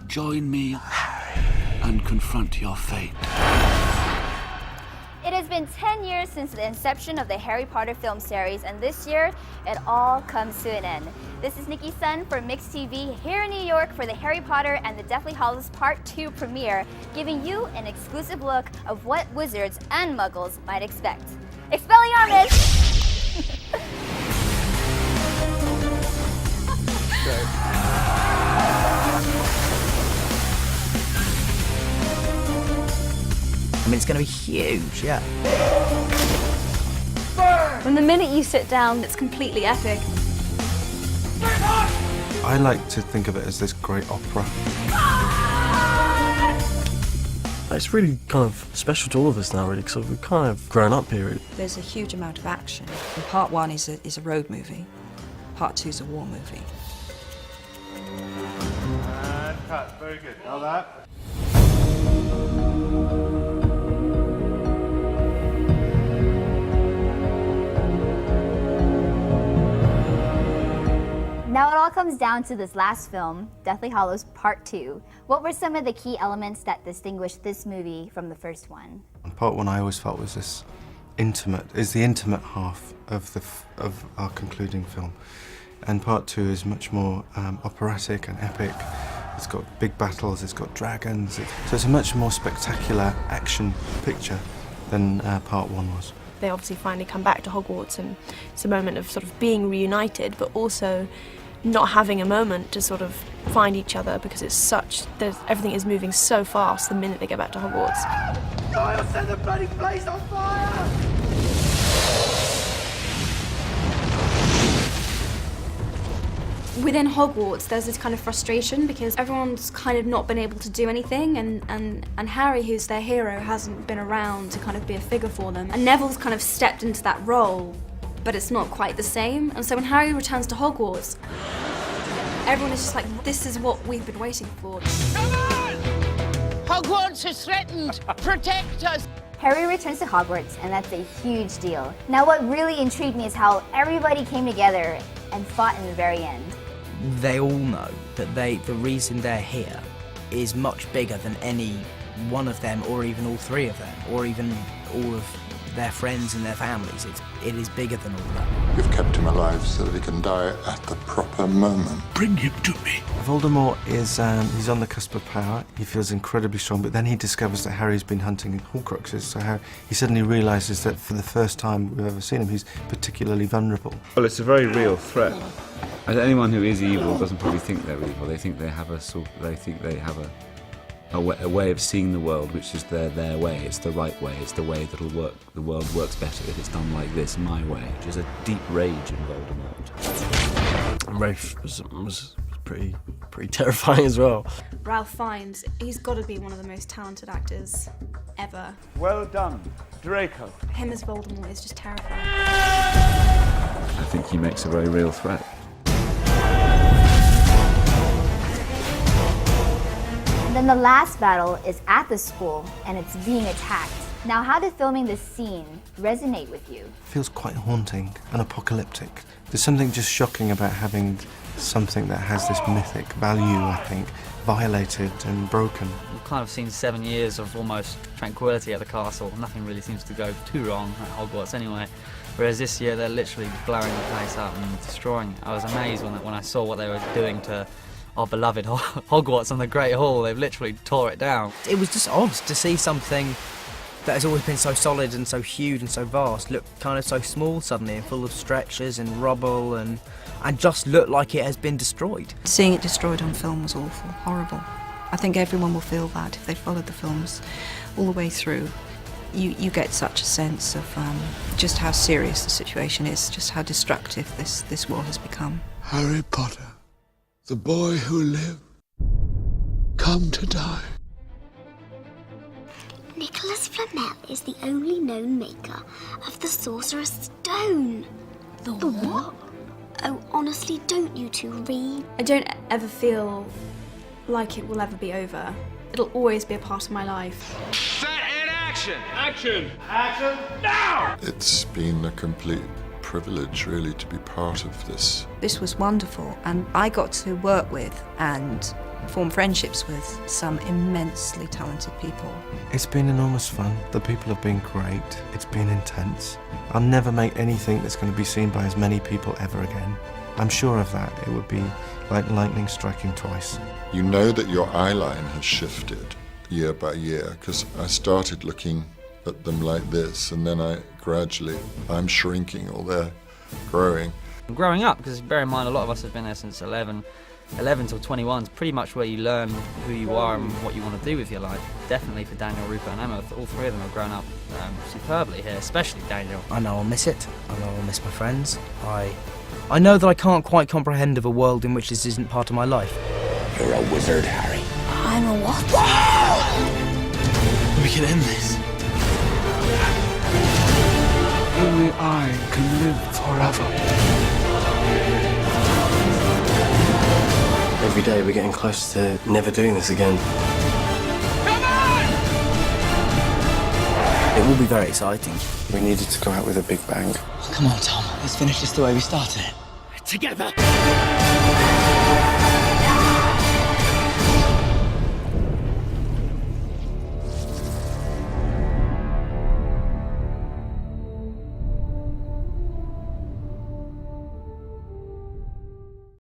Join me and confront your fate. It has been 10 years since the inception of the Harry Potter film series, and this year, it all comes to an end. This is Nikki Sun for MYXtv here in New York for the Harry Potter and the Deathly Hallows Part 2 premiere, giving you an exclusive look of what wizards and muggles might expect. Expelliarmus! I mean, it's going to be huge, yeah. From the minute you sit down, it's completely epic. I like to think of it as this great opera. It's really kind of special to all of us now, really, because we've kind of grown up here. There's a huge amount of action. And part 1 is a road movie. Part 2 is a war movie. And cut. Very good. Now that. Now it all comes down to this last film, Deathly Hallows Part 2. What were some of the key elements that distinguished this movie from the first one? Part 1 I always felt was this the intimate half of our concluding film. And Part 2 is much more operatic and epic. It's got big battles, it's got dragons. So it's a much more spectacular action picture than Part 1 was. They obviously finally come back to Hogwarts, and it's a moment of sort of being reunited, but also not having a moment to sort of find each other, because everything is moving so fast the minute they get back to Hogwarts. I'll set the bloody place on fire! Within Hogwarts, there's this kind of frustration because everyone's kind of not been able to do anything, and Harry, who's their hero, hasn't been around to kind of be a figure for them. And Neville's kind of stepped into that role, but it's not quite the same. And so when Harry returns to Hogwarts, everyone is just like, this is what we've been waiting for. Come on! Hogwarts is threatened! Protect us! Harry returns to Hogwarts, and that's a huge deal. Now what really intrigued me is how everybody came together and fought in the very end. They all know that the reason they're here is much bigger than any one of them, or even all three of them, or even all of their friends and their families. It is bigger than all that. You've kept him alive so that he can die at the proper moment. Bring him to me. Voldemort is he's on the cusp of power. He feels incredibly strong, but then he discovers that Harry's been hunting Horcruxes, so he suddenly realises that for the first time we've ever seen him, he's particularly vulnerable. Well, it's a very real threat. Anyone who is evil doesn't probably think they're evil. They think they have a way of seeing the world, which is their way. It's the right way. It's the way that'll work. The world works better if it's done like this, my way. Which is a deep rage in Voldemort. And Rafe was pretty terrifying as well. Ralph Fiennes, he's got to be one of the most talented actors ever. Well done, Draco. Him as Voldemort is just terrifying. I think he makes a very real threat. And then the last battle is at the school, and it's being attacked. Now, how did filming this scene resonate with you? It feels quite haunting and apocalyptic. There's something just shocking about having something that has this mythic value, I think, violated and broken. We've kind of seen 7 years of almost tranquility at the castle. Nothing really seems to go too wrong at Hogwarts anyway. Whereas this year, they're literally blowing the place up and destroying it. I was amazed when I saw what they were doing to our beloved Hogwarts on the Great Hall. They've literally tore it down. It was just odd to see something that has always been so solid and so huge and so vast look kind of so small suddenly, and full of stretches and rubble, and just look like it has been destroyed. Seeing it destroyed on film was awful, horrible. I think everyone will feel that if they followed the films all the way through. You get such a sense of just how serious the situation is, just how destructive this war has become. Harry Potter, the boy who lived, come to die. Nicholas Flamel is the only known maker of the Sorcerer's Stone. The what? Oh, honestly, don't you two read? I don't ever feel like it will ever be over. It'll always be a part of my life. Set in action! Action! Action! Now! It's been a complete privilege, really, to be part of this. This was wonderful, and I got to work with and form friendships with some immensely talented people. It's been enormous fun. The people have been great. It's been intense. I'll never make anything that's going to be seen by as many people ever again. I'm sure of that. It would be like lightning striking twice. You know that your eye line has shifted year by year, because I started looking at them like this, and then I'm shrinking or they're growing. Growing up, because bear in mind a lot of us have been there since 11 till 21 is pretty much where you learn who you are and what you want to do with your life. Definitely for Daniel, Rupert and Emma, all three of them have grown up superbly here, especially Daniel. I know I'll miss it. I know I'll miss my friends. I know that I can't quite comprehend of a world in which this isn't part of my life. You're a wizard, Harry. I'm a what? We can end this. Only I can live forever. Every day we're getting closer to never doing this again. Come on! It will be very exciting. We needed to go out with a big bang. Come on, Tom. Let's finish this the way we started it. Together!